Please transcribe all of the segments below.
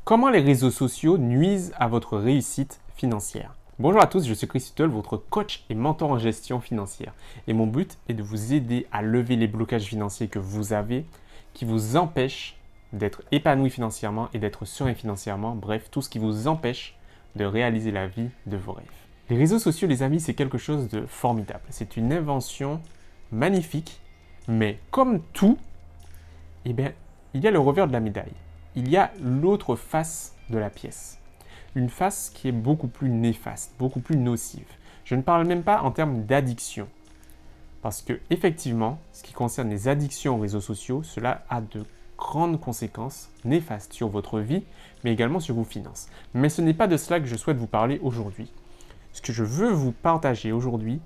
Comment les réseaux sociaux nuisent à votre réussite financière? Bonjour à tous, je suis Chris Tuttle, votre coach et mentor en gestion financière. Et mon but est de vous aider à lever les blocages financiers que vous avez, qui vous empêchent d'être épanoui financièrement et d'être serein financièrement. Bref, tout ce qui vous empêche de réaliser la vie de vos rêves. Les réseaux sociaux, les amis, c'est quelque chose de formidable. C'est une invention magnifique, mais comme tout, il y a le revers de la médaille. Il y a l'autre face de la pièce. Une face qui est beaucoup plus néfaste, beaucoup plus nocive. Je ne parle même pas en termes d'addiction. Parce que, effectivement, ce qui concerne les addictions aux réseaux sociaux, cela a de grandes conséquences néfastes sur votre vie, mais également sur vos finances. Mais ce n'est pas de cela que je souhaite vous parler aujourd'hui. Ce que je veux vous partager aujourd'hui,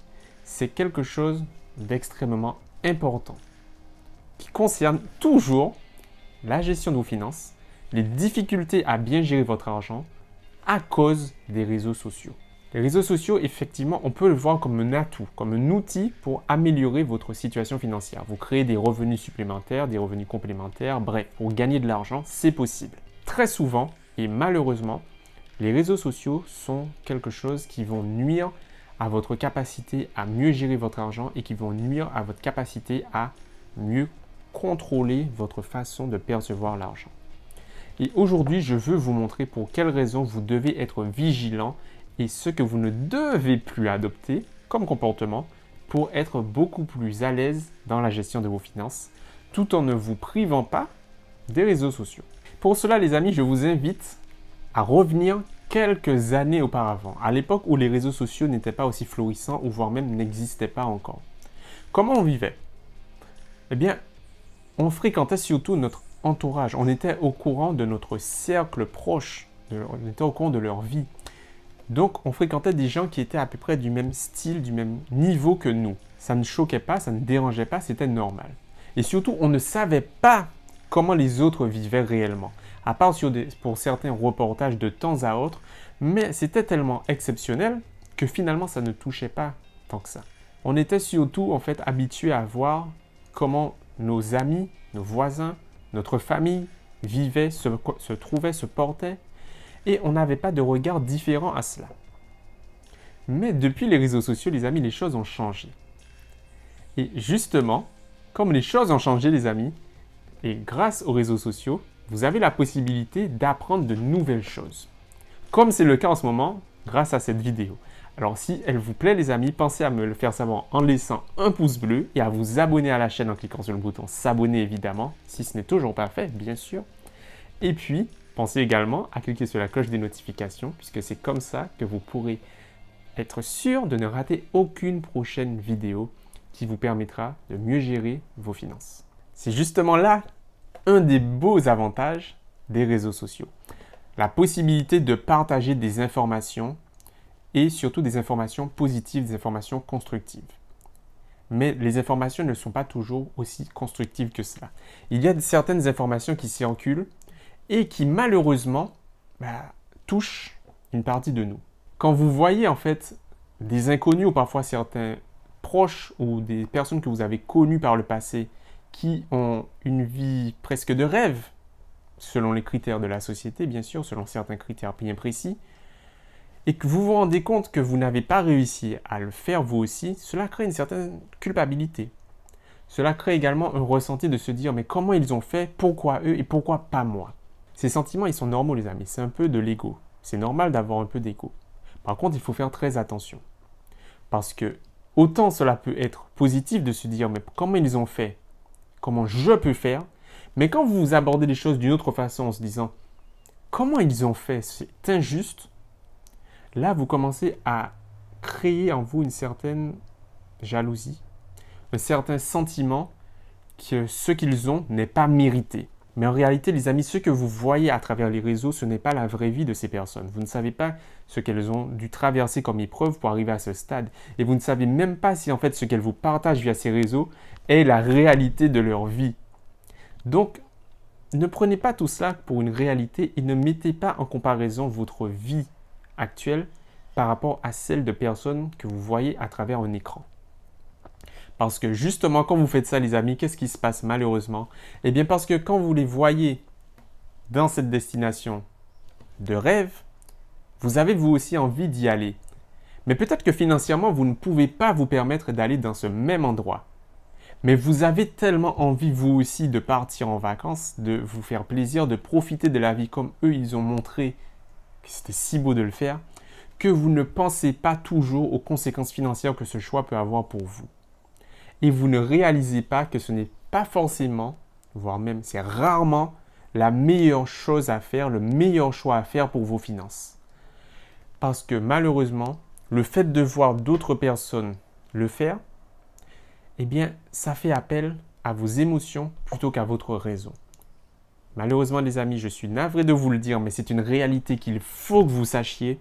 c'est quelque chose d'extrêmement important qui concerne toujours la gestion de vos finances, les difficultés à bien gérer votre argent à cause des réseaux sociaux. Les réseaux sociaux, effectivement, on peut le voir comme un atout, comme un outil pour améliorer votre situation financière. Vous créez des revenus supplémentaires, des revenus complémentaires, bref, pour gagner de l'argent, c'est possible. Très souvent, et malheureusement, les réseaux sociaux sont quelque chose qui vont nuire à votre capacité à mieux gérer votre argent et qui vont nuire à votre capacité à mieux contrôler votre façon de percevoir l'argent. Et aujourd'hui, je veux vous montrer pour quelles raisons vous devez être vigilant et ce que vous ne devez plus adopter comme comportement pour être beaucoup plus à l'aise dans la gestion de vos finances, tout en ne vous privant pas des réseaux sociaux. Pour cela, les amis, je vous invite à revenir quelques années auparavant, à l'époque où les réseaux sociaux n'étaient pas aussi florissants ou voire même n'existaient pas encore. Comment on vivait? Eh bien, on fréquentait surtout notre entourage. On était au courant de notre cercle proche, on était au courant de leur vie. Donc, on fréquentait des gens qui étaient à peu près du même style, du même niveau que nous. Ça ne choquait pas, ça ne dérangeait pas, c'était normal. Et surtout, on ne savait pas comment les autres vivaient réellement, à part pour certains reportages de temps à autre, mais c'était tellement exceptionnel que finalement, ça ne touchait pas tant que ça. On était surtout, en fait, habitués à voir comment nos amis, nos voisins, notre famille vivait, se trouvait, se portait, et on n'avait pas de regard différent à cela. Mais depuis les réseaux sociaux, les amis, les choses ont changé. Et justement, comme les choses ont changé, les amis, et grâce aux réseaux sociaux, vous avez la possibilité d'apprendre de nouvelles choses. Comme c'est le cas en ce moment, grâce à cette vidéo. Alors si elle vous plaît, les amis, pensez à me le faire savoir en laissant un pouce bleu et à vous abonner à la chaîne en cliquant sur le bouton s'abonner évidemment, si ce n'est toujours pas fait, bien sûr. Et puis, pensez également à cliquer sur la cloche des notifications, puisque c'est comme ça que vous pourrez être sûr de ne rater aucune prochaine vidéo qui vous permettra de mieux gérer vos finances. C'est justement là un des beaux avantages des réseaux sociaux. La possibilité de partager des informations et surtout des informations positives, des informations constructives. Mais les informations ne sont pas toujours aussi constructives que cela. Il y a certaines informations qui circulent et qui malheureusement touchent une partie de nous. Quand vous voyez en fait des inconnus ou parfois certains proches ou des personnes que vous avez connues par le passé qui ont une vie presque de rêve, selon les critères de la société, bien sûr, selon certains critères bien précis, et que vous vous rendez compte que vous n'avez pas réussi à le faire vous aussi, cela crée une certaine culpabilité. Cela crée également un ressenti de se dire « mais comment ils ont fait? Pourquoi eux et pourquoi pas moi ?» Ces sentiments, ils sont normaux les amis, c'est un peu de l'ego. C'est normal d'avoir un peu d'ego. Par contre, il faut faire très attention. Parce que autant cela peut être positif de se dire « mais comment ils ont fait? Comment je peux faire ?» Mais quand vous abordez les choses d'une autre façon en se disant « comment ils ont fait? C'est injuste », là, vous commencez à créer en vous une certaine jalousie, un certain sentiment que ce qu'ils ont n'est pas mérité. Mais en réalité, les amis, ce que vous voyez à travers les réseaux, ce n'est pas la vraie vie de ces personnes. Vous ne savez pas ce qu'elles ont dû traverser comme épreuve pour arriver à ce stade. Et vous ne savez même pas si en fait ce qu'elles vous partagent via ces réseaux est la réalité de leur vie. Donc, ne prenez pas tout cela pour une réalité et ne mettez pas en comparaison votre vie actuelle par rapport à celle de personnes que vous voyez à travers un écran. Parce que justement, quand vous faites ça, les amis, qu'est-ce qui se passe malheureusement? Eh bien, parce que quand vous les voyez dans cette destination de rêve, vous avez vous aussi envie d'y aller. Mais peut-être que financièrement, vous ne pouvez pas vous permettre d'aller dans ce même endroit. Mais vous avez tellement envie vous aussi de partir en vacances, de vous faire plaisir, de profiter de la vie comme eux, ils ont montré que c'était si beau de le faire, que vous ne pensez pas toujours aux conséquences financières que ce choix peut avoir pour vous. Et vous ne réalisez pas que ce n'est pas forcément, voire même c'est rarement, la meilleure chose à faire, le meilleur choix à faire pour vos finances. Parce que malheureusement, le fait de voir d'autres personnes le faire, eh bien, ça fait appel à vos émotions plutôt qu'à votre raison. Malheureusement, les amis, je suis navré de vous le dire, mais c'est une réalité qu'il faut que vous sachiez.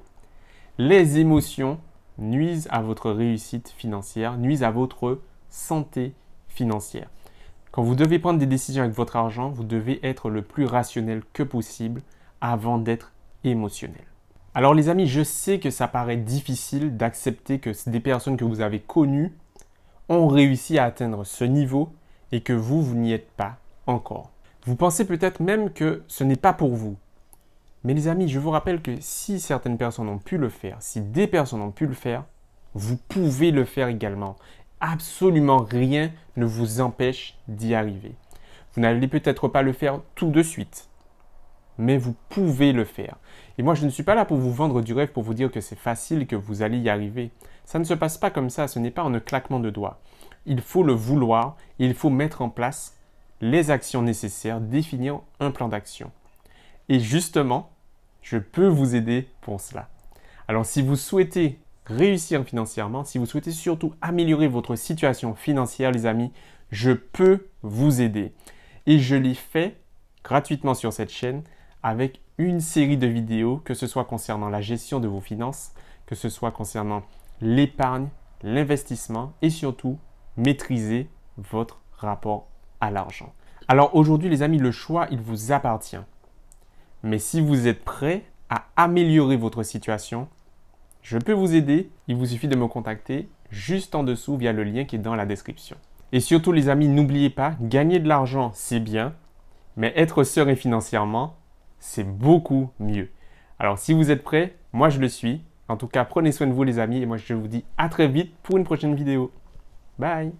Les émotions nuisent à votre réussite financière, nuisent à votre santé financière. Quand vous devez prendre des décisions avec votre argent, vous devez être le plus rationnel que possible avant d'être émotionnel. Alors les amis, je sais que ça paraît difficile d'accepter que des personnes que vous avez connues ont réussi à atteindre ce niveau et que vous n'y êtes pas encore. Vous pensez peut-être même que ce n'est pas pour vous. Mais les amis, je vous rappelle que si certaines personnes ont pu le faire, si des personnes ont pu le faire, vous pouvez le faire également. Absolument rien ne vous empêche d'y arriver. Vous n'allez peut-être pas le faire tout de suite, mais vous pouvez le faire. Et moi, je ne suis pas là pour vous vendre du rêve, pour vous dire que c'est facile, que vous allez y arriver. Ça ne se passe pas comme ça, ce n'est pas en un claquement de doigts. Il faut le vouloir, il faut mettre en place les actions nécessaires, définir un plan d'action. Et justement, je peux vous aider pour cela. Alors, si vous souhaitez réussir financièrement, si vous souhaitez surtout améliorer votre situation financière, les amis, je peux vous aider. Et je l'ai fait gratuitement sur cette chaîne avec une série de vidéos, que ce soit concernant la gestion de vos finances, que ce soit concernant l'épargne, l'investissement et surtout maîtriser votre rapport à l'argent. Alors aujourd'hui, les amis, le choix, il vous appartient. Mais si vous êtes prêt à améliorer votre situation, je peux vous aider. Il vous suffit de me contacter juste en dessous via le lien qui est dans la description. Et surtout, les amis, n'oubliez pas, gagner de l'argent, c'est bien, mais être serein financièrement, c'est beaucoup mieux. Alors, si vous êtes prêts, moi je le suis. En tout cas, prenez soin de vous, les amis, et moi je vous dis à très vite pour une prochaine vidéo. Bye!